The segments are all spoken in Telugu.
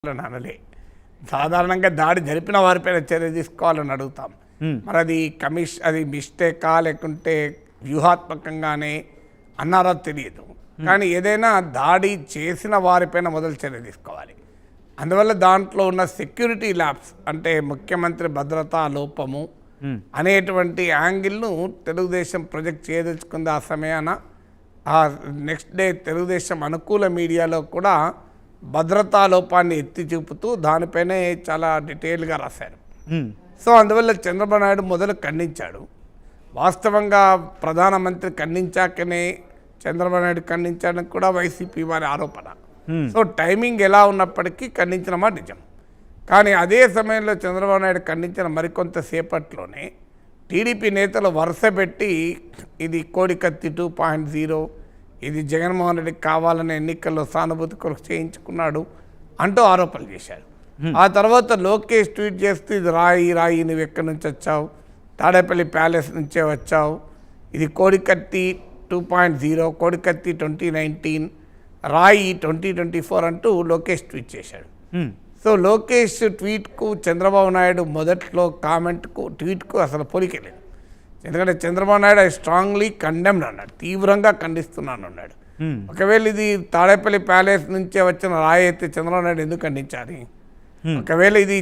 అనలే సాధారణంగా దాడి జరిపిన వారిపైన చర్య తీసుకోవాలని అడుగుతాం. మరి అది మిస్టేకా లేకుంటే వ్యూహాత్మకంగానే అన్నారో తెలియదు. కానీ ఏదైనా దాడి చేసిన వారిపైన మొదలు చర్య తీసుకోవాలి. అందువల్ల దాంట్లో ఉన్న సెక్యూరిటీ ల్యాబ్స్ అంటే ముఖ్యమంత్రి భద్రతా లోపము అనేటువంటి యాంగిల్ను తెలుగుదేశం ప్రొజెక్ట్ చేయదలుచుకుంది. ఆ సమయాన ఆ నెక్స్ట్ డే తెలుగుదేశం అనుకూల మీడియాలో కూడా భద్రతా లోపాన్ని ఎత్తి చూపుతూ దానిపైనే చాలా డీటెయిల్గా రాశారు. సో అందువల్ల చంద్రబాబు నాయుడు మొదలు ఖండించాడు. వాస్తవంగా ప్రధానమంత్రి ఖండించాకనే చంద్రబాబు నాయుడు ఖండించాడని కూడా వైసీపీ వారి ఆరోపణ. సో టైమింగ్ ఎలా ఉన్నప్పటికీ ఖండించడమా నిజం. కానీ అదే సమయంలో చంద్రబాబు నాయుడు ఖండించిన మరికొంతసేపట్లోనే టీడీపీ నేతలు వరుస పెట్టి ఇది కోడికత్తి 2.0, ఇది జగన్మోహన్ రెడ్డికి కావాలనే ఎన్నికల్లో సానుభూతి కొరకు చేయించుకున్నాడు అంటూ ఆరోపణలు చేశారు. ఆ తర్వాత లోకేష్ ట్వీట్ చేస్తూ ఇది రాయి నువ్వు ఎక్కడి నుంచి వచ్చావు, తాడేపల్లి ప్యాలెస్ నుంచే వచ్చావు, ఇది కోడికత్తి 2.0, కోడికత్తి 2019, రాయి 2024 అంటూ లోకేష్ ట్వీట్ చేశాడు. సో లోకేష్ ట్వీట్కు చంద్రబాబు నాయుడు మొదట్లో కామెంట్కు ట్వీట్కు అసలు పోలికలేదు. ఎందుకంటే Chandrababu Naidu I strongly condemned అన్నాడు, తీవ్రంగా ఖండిస్తున్నాను అన్నాడు. ఒకవేళ ఇది తాడేపల్లి ప్యాలెస్ నుంచే వచ్చిన రాయి అయితే చంద్రబాబు నాయుడు ఎందుకు ఖండించాలి? ఒకవేళ ఇది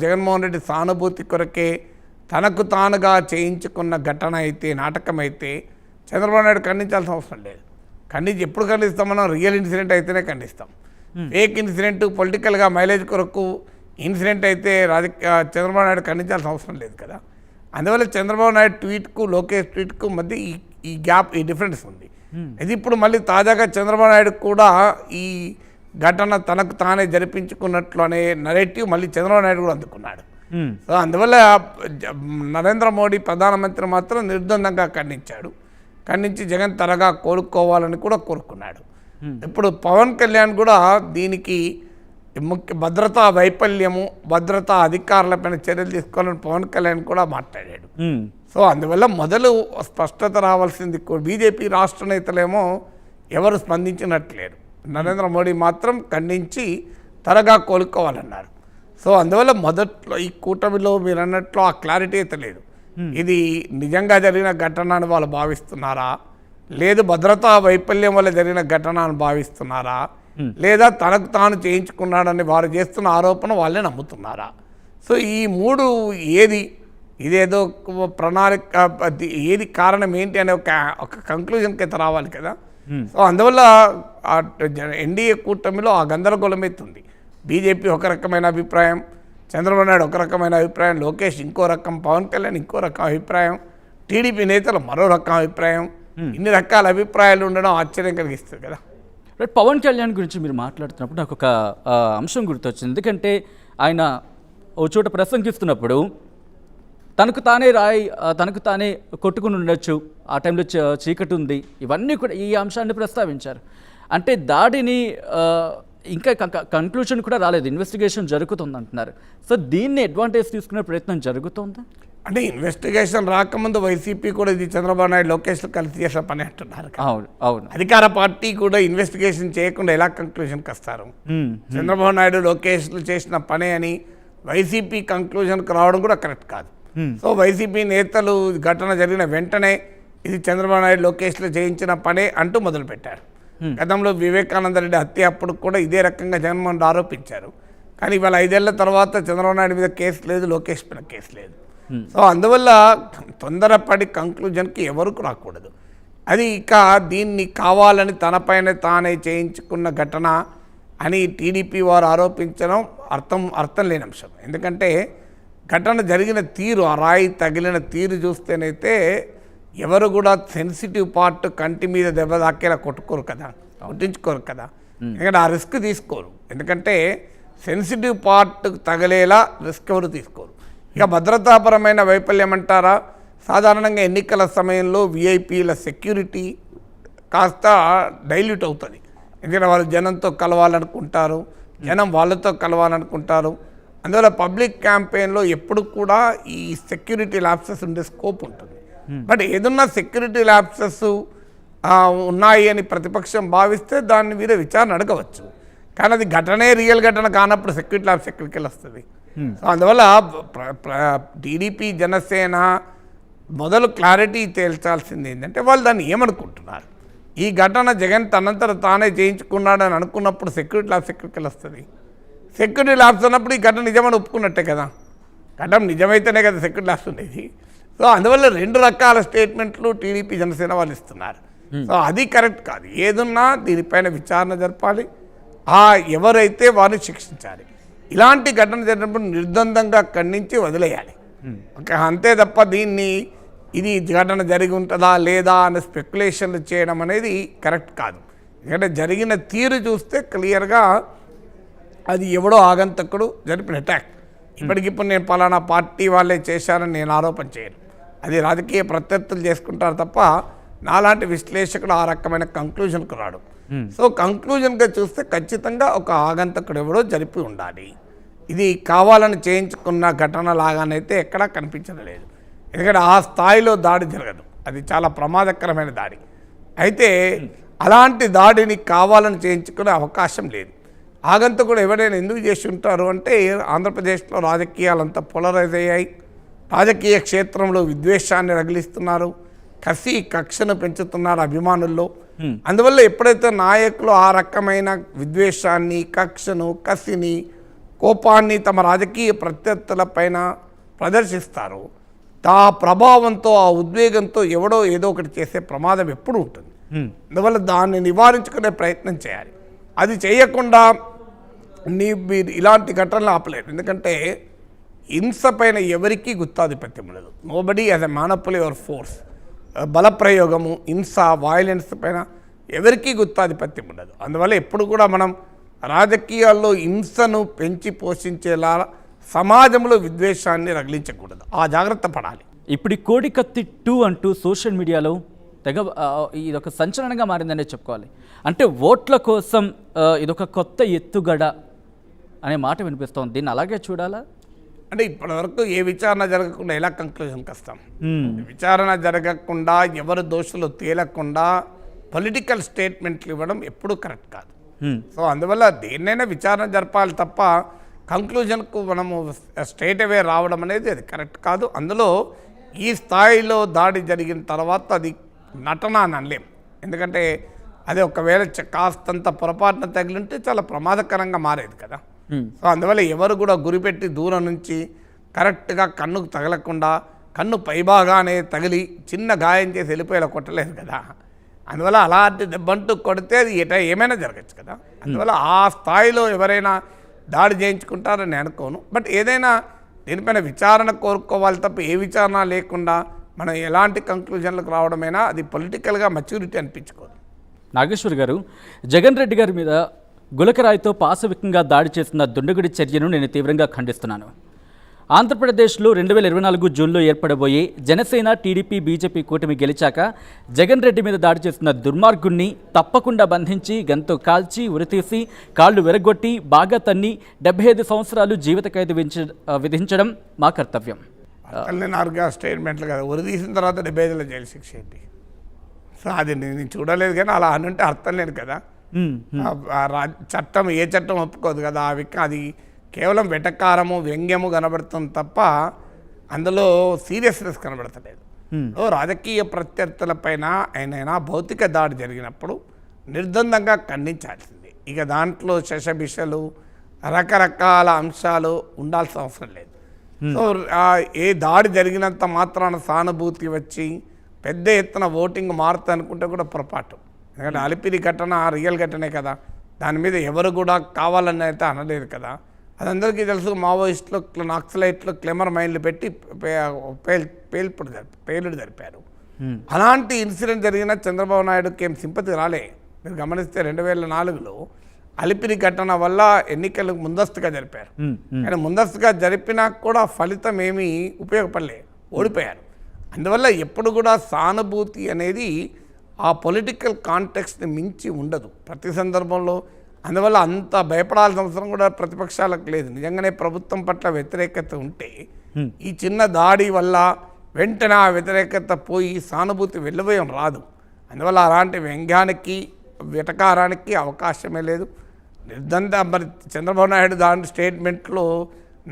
జగన్మోహన్ రెడ్డి సానుభూతి కొరకే తనకు తానుగా చేయించుకున్న ఘటన అయితే, నాటకం అయితే చంద్రబాబు నాయుడు ఖండించాల్సిన అవసరం లేదు. ఎప్పుడు ఖండిస్తాం? మనం రియల్ ఇన్సిడెంట్ అయితేనే ఖండిస్తాం. ఫేక్ ఇన్సిడెంట్, పొలిటికల్గా మైలేజ్ కొరకు ఇన్సిడెంట్ అయితే చంద్రబాబు నాయుడు ఖండించాల్సిన అవసరం లేదు కదా. అందువల్ల చంద్రబాబు నాయుడు ట్వీట్కు లోకేష్ ట్వీట్కు మధ్య ఈ గ్యాప్, ఈ డిఫరెన్స్ ఉంది. ఇది ఇప్పుడు మళ్ళీ తాజాగా చంద్రబాబు నాయుడు కూడా ఈ ఘటన తనకు తానే జరిపించుకున్నట్లు అనే నరేటివ్ మళ్ళీ చంద్రబాబు నాయుడు కూడా అందుకున్నాడు. సో అందువల్ల నరేంద్ర మోడీ ప్రధానమంత్రి మాత్రం నిర్ద్వందంగా ఖండించి జగన్ త్వరగా కోలుకోవాలని కూడా కోరుకున్నాడు. ఇప్పుడు పవన్ కళ్యాణ్ కూడా దీనికి భద్రతా వైఫల్యము, భద్రతా అధికారులపైన చర్యలు తీసుకోవాలని పవన్ కళ్యాణ్ కూడా మాట్లాడాడు. సో అందువల్ల మొదలు స్పష్టత రావాల్సింది. బీజేపీ రాష్ట్ర నేతలేమో ఎవరు స్పందించినట్లేరు. నరేంద్ర మోడీ మాత్రం ఖండించి త్వరగా కోలుకోవాలన్నారు. సో అందువల్ల మొదట్లో ఈ కూటమిలో మీరు అన్నట్లు ఆ క్లారిటీ అయితే లేదు. ఇది నిజంగా జరిగిన ఘటన అని వాళ్ళు భావిస్తున్నారా, లేదు భద్రతా వైఫల్యం వల్ల జరిగిన ఘటన అని భావిస్తున్నారా, లేదా తనకు తాను చేయించుకున్నాడని వారు చేస్తున్న ఆరోపణ వాళ్ళే నమ్ముతున్నారా? సో ఈ మూడు ఇదేదో ప్రణాళిక, ఏది కారణం ఏంటి అనే ఒక కంక్లూజన్కి అయితే రావాలి కదా. సో అందువల్ల ఎన్డీఏ కూటమిలో ఆ గందరగోళం అవుతుంది. బీజేపీ ఒక రకమైన అభిప్రాయం, చంద్రబాబు నాయుడు ఒక రకమైన అభిప్రాయం, లోకేష్ ఇంకో రకం, పవన్ కళ్యాణ్ ఇంకో రకం అభిప్రాయం, టీడీపీ నేతలు మరో రకం అభిప్రాయం. ఇన్ని రకాల అభిప్రాయాలు ఉండడం ఆశ్చర్యం కలిగిస్తుంది కదా. పవన్ కళ్యాణ్ గురించి మీరు మాట్లాడుతున్నప్పుడు నాకు ఒక అంశం గుర్తొచ్చింది. ఎందుకంటే ఆయన ఓ చోట ప్రసంగిస్తున్నప్పుడు తనకు తానే కొట్టుకుని ఉండొచ్చు, ఆ టైంలో చీకటి ఉంది, ఇవన్నీ కూడా ఈ అంశాన్ని ప్రస్తావించారు. అంటే దాడిని ఇంకా కంక్లూషన్ కూడా రాలేదు, ఇన్వెస్టిగేషన్ జరుగుతుంది అంటున్నారు. సో దీన్ని అడ్వాంటేజ్ తీసుకునే ప్రయత్నం జరుగుతుందా? అంటే ఇన్వెస్టిగేషన్ రాకముందు వైసీపీ కూడా ఇది చంద్రబాబు నాయుడు లోకేష్లు కలిసి చేసిన పని అంటున్నారు. అవును. అధికార పార్టీ కూడా ఇన్వెస్టిగేషన్ చేయకుండా ఎలా కంక్లూషన్కి వస్తారు? చంద్రబాబు నాయుడు లోకేష్లు చేసిన పనే అని వైసీపీ కంక్లూషన్కి రావడం కూడా కరెక్ట్ కాదు. సో వైసీపీ నేతలు ఘటన జరిగిన వెంటనే ఇది చంద్రబాబు నాయుడు లోకేష్లు చేయించిన పనే అంటూ మొదలుపెట్టారు. గతంలో వివేకానంద రెడ్డి హత్య అప్పుడు కూడా ఇదే రకంగా జగన్మోహన్ రెడ్డి ఆరోపించారు. కానీ ఇవాళ 5 ఏళ్ల తర్వాత చంద్రబాబు నాయుడు మీద కేసు లేదు, లోకేష్ పైన కేసు లేదు. సో అందువల్ల తొందరపడి కంక్లూజన్కి ఎవరికి రాకూడదు. అది ఇక దీన్ని కావాలని తనపైన తానే చేయించుకున్న ఘటన అని టీడీపీ వారు ఆరోపించడం అర్థం లేని అంశం. ఎందుకంటే ఘటన జరిగిన తీరు, ఆ రాయి తగిలిన తీరు చూస్తేనైతే ఎవరు కూడా సెన్సిటివ్ పార్ట్ కంటి మీద దెబ్బ తాకేలా కొట్టించుకోరు కదా. ఎందుకంటే ఆ రిస్క్ తీసుకోరు. ఎందుకంటే సెన్సిటివ్ పార్ట్ తగిలేలా రిస్క్ ఎవరు తీసుకోరు. ఇక భద్రతాపరమైన వైఫల్యం అంటారా, సాధారణంగా ఎన్నికల సమయంలో విఐపీల సెక్యూరిటీ కాస్త డైల్యూట్ అవుతుంది. ఎందుకంటే వాళ్ళు జనంతో కలవాలనుకుంటారు, జనం వాళ్ళతో కలవాలనుకుంటారు. అందువల్ల పబ్లిక్ క్యాంపెయిన్లో ఎప్పుడు కూడా ఈ సెక్యూరిటీ ల్యాప్సెస్ ఉండే స్కోప్ ఉంటుంది. బట్ ఏదన్నా సెక్యూరిటీ ల్యాప్సెస్ ఉన్నాయి అని ప్రతిపక్షం భావిస్తే దాని మీద విచారణ అడగవచ్చు. కానీ అది ఘటనే రియల్ ఘటన కానప్పుడు సెక్యూరిటీ ల్యాబ్స్ ఎక్కడికి వెళ్ళి వస్తుంది. సో అందువల్ల టీడీపీ జనసేన మొదలు క్లారిటీ తేల్చాల్సింది ఏంటంటే వాళ్ళు దాన్ని ఏమనుకుంటున్నారు. ఈ ఘటన జగన్ తనంతట తానే చేయించుకున్నాడని అనుకున్నప్పుడు సెక్యూరిటీ ల్యాబ్స్ ఎక్కడికి వెళ్ళి వస్తుంది. సెక్యూరిటీ ల్యాబ్స్ ఉన్నప్పుడు ఈ ఘటన నిజమని ఒప్పుకున్నట్టే కదా, ఘటన నిజమైతేనే కదా సెక్యూరిటీ ల్యాబ్స్ ఉండేది. సో అందువల్ల 2 రకాల స్టేట్మెంట్లు టీడీపీ జనసేన వాళ్ళు ఇస్తున్నారు. సో అది కరెక్ట్ కాదు. ఏదున్నా దీనిపైన విచారణ జరపాలి, ఎవరైతే వారిని శిక్షించాలి. ఇలాంటి ఘటన జరిగినప్పుడు నిర్ద్వందంగా ఖండించి వదిలేయాలి. అంతే తప్ప దీన్ని ఇది ఘటన జరిగి ఉంటుందా లేదా అనే స్పెక్యులేషన్లు చేయడం అనేది కరెక్ట్ కాదు. ఎందుకంటే జరిగిన తీరు చూస్తే క్లియర్గా అది ఎవడో ఆగంతకుడు జరిపిన అటాక్. ఇప్పటికిప్పుడు నేను పలానా పార్టీ వాళ్ళే చేశారని నేను ఆరోపణ చేయను. అది రాజకీయ ప్రత్యర్థులు చేసుకుంటారు తప్ప నాలాంటి విశ్లేషకుడు ఆ రకమైన కంక్లూజన్కు రాడు. సో కంక్లూజన్గా చూస్తే ఖచ్చితంగా ఒక ఆగంతకుడు ఎవడో జరిపి ఉండాలి. ఇది కావాలని చేయించుకున్న ఘటన లాగానైతే ఎక్కడా కనిపించడం లేదు. ఎందుకంటే ఆ స్థాయిలో దాడి జరగదు, అది చాలా ప్రమాదకరమైన దాడి. అయితే అలాంటి దాడిని కావాలని చేయించుకునే అవకాశం లేదు. ఆగంతకుడు ఎవరైనా ఎందుకు చేసి ఉంటారు అంటే ఆంధ్రప్రదేశ్లో రాజకీయాలంతా పోలరైజ్ అయ్యాయి, రాజకీయ క్షేత్రంలో విద్వేషాన్ని రగిలిస్తున్నారు, కక్షను పెంచుతున్నారు అభిమానుల్లో. అందువల్ల ఎప్పుడైతే నాయకులు ఆ రకమైన విద్వేషాన్ని, కక్షను, కసిని, కోపాన్ని తమ రాజకీయ ప్రత్యర్థుల పైన ప్రదర్శిస్తారు, ఆ ప్రభావంతో ఆ ఉద్వేగంతో ఎవడో ఏదో ఒకటి చేసే ప్రమాదం ఎప్పుడు ఉంటుంది. అందువల్ల దాన్ని నివారించుకునే ప్రయత్నం చేయాలి. అది చేయకుండా మీరు ఇలాంటి ఘటనలు ఆపలేరు. ఎందుకంటే హింస పైన ఎవరికీ గుత్తాధిపత్యం ఉండదు. Nobody has a monopoly or force. బలప్రయోగము, హింస, వాయిలెన్స్ పైన ఎవరికీ గుత్తాధిపత్యం ఉండదు. అందువల్ల ఎప్పుడు కూడా మనం రాజకీయాల్లో హింసను పెంచి పోషించేలా సమాజంలో విద్వేషాన్ని రగిలించకూడదు, ఆ జాగ్రత్త పడాలి. ఇప్పుడు కోడికత్తి 2 అంటూ సోషల్ మీడియాలో ఇదొక సంచలనంగా మారిందనే చెప్పుకోవాలి. అంటే ఓట్ల కోసం ఇదొక కొత్త ఎత్తుగడ అనే మాట వినిపిస్తోంది. దీన్ని అలాగే చూడాలా? అంటే ఇప్పటివరకు ఏ విచారణ జరగకుండా ఎలా కంక్లూజన్కి వస్తాం? విచారణ జరగకుండా ఎవరు దోషులు తేలకుండా పొలిటికల్ స్టేట్మెంట్లు ఇవ్వడం ఎప్పుడూ కరెక్ట్ కాదు. సో అందువల్ల దేన్నైనా విచారణ జరపాలి తప్ప కంక్లూజన్కు మనము స్ట్రైట్ అవే రావడం అనేది అది కరెక్ట్ కాదు. అందులో ఈ స్థాయిలో దాడి జరిగిన తర్వాత అది నటన అని అనలేం. ఎందుకంటే అది ఒకవేళ కాస్తంత పొరపాటున తగిలింటే చాలా ప్రమాదకరంగా మారేది కదా. సో అందువల్ల ఎవరు కూడా గురిపెట్టి దూరం నుంచి కరెక్ట్గా కన్నుకు తగలకుండా కన్ను పైభాగానే తగిలి చిన్న గాయం చేసి వెళ్ళిపోయేలా కొట్టలేదు కదా. అందువల్ల అలాంటి దెబ్బంటూ కొడితే అది ఏమైనా జరగచ్చు కదా. అందువల్ల ఆ స్థాయిలో ఎవరైనా దాడి చేయించుకుంటారని అనుకోను. బట్ ఏదైనా దీనిపైన విచారణ కోరుకోవాలి తప్ప ఏ విచారణ లేకుండా మనం ఎలాంటి కంక్లూజన్లకు రావడమైనా అది పొలిటికల్గా మెచ్యూరిటీ అనిపించుకోదు. నాగేశ్వర్ గారు, జగన్ రెడ్డి గారి మీద గులకరాయితో పాశవికంగా దాడి చేసిన దుండగుడి చర్యను నేను తీవ్రంగా ఖండిస్తున్నాను. ఆంధ్రప్రదేశ్లో 2024 జూన్లో ఏర్పడబోయే జనసేన, టీడీపీ, బీజేపీ కూటమి గెలిచాక జగన్ రెడ్డి మీద దాడి చేసిన దుర్మార్గుణ్ణి తప్పకుండా బంధించి గంతో కాల్చి ఉరితీసి కాళ్ళు విరగొట్టి బాగా తన్ని 75 సంవత్సరాలు జీవిత ఖైదు విధించడం మా కర్తవ్యం. స్టేట్మెంట్లు కదా, ఉరితీసిన తర్వాత 75 జైలు శిక్ష ఏంటి? సో అది నేను చూడలేదు కానీ అలా అని ఉంటే అర్థం లేదు కదా. చట్టం ఏ చట్టం ఒప్పుకోదు కదా. అది కేవలం వెటకారము, వ్యంగ్యము కనబడుతుంది తప్ప అందులో సీరియస్నెస్ కనబడతలేదు. రాజకీయ ప్రత్యర్థుల పైన అయినా భౌతిక దాడి జరిగినప్పుడు నిర్ద్వందంగా ఖండించాల్సింది. ఇక దాంట్లో శశబిషలు, రకరకాల అంశాలు ఉండాల్సిన అవసరం లేదు. సో ఏ దాడి జరిగినంత మాత్రాన సానుభూతి వచ్చి పెద్ద ఎత్తున ఓటింగ్ మారుతుంది అనుకుంటే కూడా పొరపాటు. ఎందుకంటే అలిపిరి ఘటన రియల్ ఘటనే కదా, దాని మీద ఎవరు కూడా కావాలని అయితే అనలేదు కదా. అది అందరికీ తెలుసు. మావోయిస్టులు, నక్సలైట్లు క్లెమర్ మైన్లు పెట్టి పేలుడు జరిపారు. అలాంటి ఇన్సిడెంట్ జరిగిన చంద్రబాబు నాయుడుకి ఏం సింపతి రాలే. మీరు గమనిస్తే 2004లో అలిపిరి ఘటన వల్ల ఎన్నికలు ముందస్తుగా జరిపారు. కానీ ముందస్తుగా జరిపినా కూడా ఫలితం ఏమీ ఉపయోగపడలే, ఓడిపోయారు. అందువల్ల ఎప్పుడు కూడా సానుభూతి అనేది ఆ పొలిటికల్ కాంటెక్స్ట్ని మించి ఉండదు ప్రతి సందర్భంలో. అందువల్ల అంత భయపడాల్సిన అవసరం కూడా ప్రతిపక్షాలకు లేదు. నిజంగానే ప్రభుత్వం పట్ల వ్యతిరేకత ఉంటే ఈ చిన్న దాడి వల్ల వెంటనే ఆ వ్యతిరేకత పోయి సానుభూతి వెళ్ళబోయం రాదు. అందువల్ల అలాంటి వ్యంగ్యానికి, వెటకారానికి అవకాశమే లేదు. నిర్దంత మరి చంద్రబాబు నాయుడు దాని స్టేట్మెంట్లో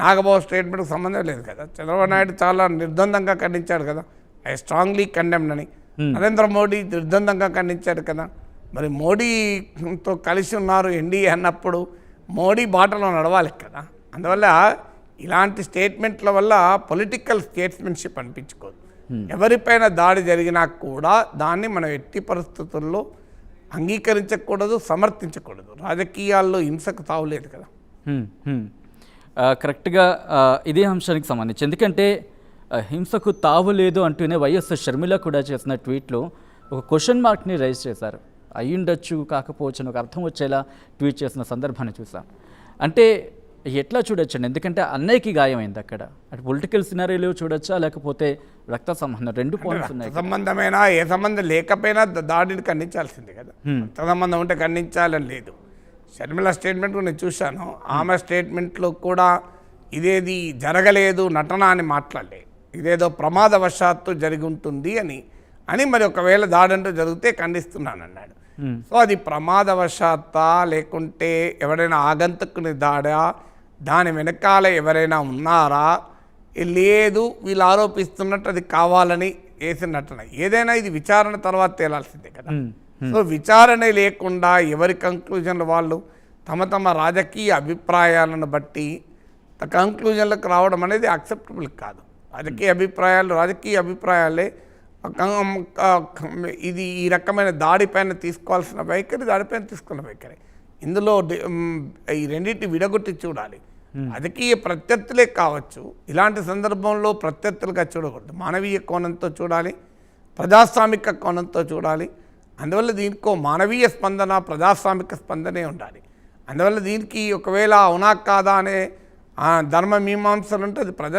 నాగబాబు స్టేట్మెంట్కి సంబంధం లేదు కదా. చంద్రబాబు నాయుడు చాలా నిర్ద్వందంగా ఖండించాడు కదా, ఐ స్ట్రాంగ్లీ కండెమ్డ్ అని. నరేంద్ర మోడీ నిర్ద్వందంగా ఖండించాడు కదా. మరి మోడీతో కలిసి ఉన్నారు ఎన్డీఏ అన్నప్పుడు మోడీ బాటలో నడవాలి కదా. అందువల్ల ఇలాంటి స్టేట్మెంట్ల వల్ల పొలిటికల్ స్టేట్స్మెన్షిప్ అనిపించుకోదు. ఎవరిపైన దాడి జరిగినా కూడా దాన్ని మనం ఎట్టి పరిస్థితుల్లో అంగీకరించకూడదు, సమర్థించకూడదు. రాజకీయాల్లో హింసకు తావులేదు కదా. కరెక్ట్గా ఇదే అంశానికి సంబంధించి, ఎందుకంటే హింసకు తావు లేదు అంటూనే వైఎస్ షర్మిల కూడా చేసిన ట్వీట్లో ఒక క్వశ్చన్ మార్క్ని రైజ్ చేశారు. అయ్యుండొచ్చు కాకపోవచ్చు అని ఒక అర్థం వచ్చేలా ట్వీట్ చేసిన సందర్భాన్ని చూసాం. అంటే ఎట్లా చూడొచ్చండి, ఎందుకంటే అన్నయ్యకి గాయమైంది అక్కడ. అంటే పొలిటికల్ సినారీలో చూడొచ్చా, లేకపోతే రక్త సంబంధం, రెండు పాయింట్స్ ఉన్నాయి. సంబంధమైనా ఏ సంబంధం లేకపోయినా దాడిని ఖండించాల్సిందే కదా. రక్త సంబంధం ఉంటే ఖండించాలని లేదు. షర్మిల స్టేట్మెంట్ నేను చూశాను. ఆమె స్టేట్మెంట్లో కూడా ఇదేది జరగలేదు, నటన అని మాట్లాడలే. ఇదేదో ప్రమాదవశాత్తు జరిగి ఉంటుంది అని మరి ఒకవేళ దాడంటూ జరిగితే ఖండిస్తున్నాను అన్నాడు. సో అది ప్రమాదవశాత్తా లేకుంటే ఎవరైనా ఆగంతకుని దాడా, దాని వెనకాల ఎవరైనా ఉన్నారా, లేదు వీళ్ళు ఆరోపిస్తున్నట్టు అది కావాలని వేసిన నటన. ఏదైనా ఇది విచారణ తర్వాత తేలాల్సిందే కదా. సో విచారణ లేకుండా ఎవరి కంక్లూజన్లు వాళ్ళు తమ తమ రాజకీయ అభిప్రాయాలను బట్టి కంక్లూజన్లకు రావడం అనేది యాక్సెప్టబుల్ కాదు. రాజకీయ అభిప్రాయాలే ఇది ఈ రకమైన దాడిపైన తీసుకోవాల్సిన వైఖరి, దాడిపైన తీసుకున్న వైఖరి. ఇందులో ఈ రెండింటిని విడగొట్టి చూడాలి. రాజకీయ ప్రత్యర్థులే కావచ్చు, ఇలాంటి సందర్భంలో ప్రత్యర్థులుగా చూడకూడదు. మానవీయ కోణంతో చూడాలి, ప్రజాస్వామిక కోణంతో చూడాలి. అందువల్ల దీనికో మానవీయ స్పందన, ప్రజాస్వామిక స్పందనే ఉండాలి. అందువల్ల దీనికి ఒకవేళ అవునా కాదా అనే ధర్మ మీమాంసలు ఉంటే అది ప్రజలు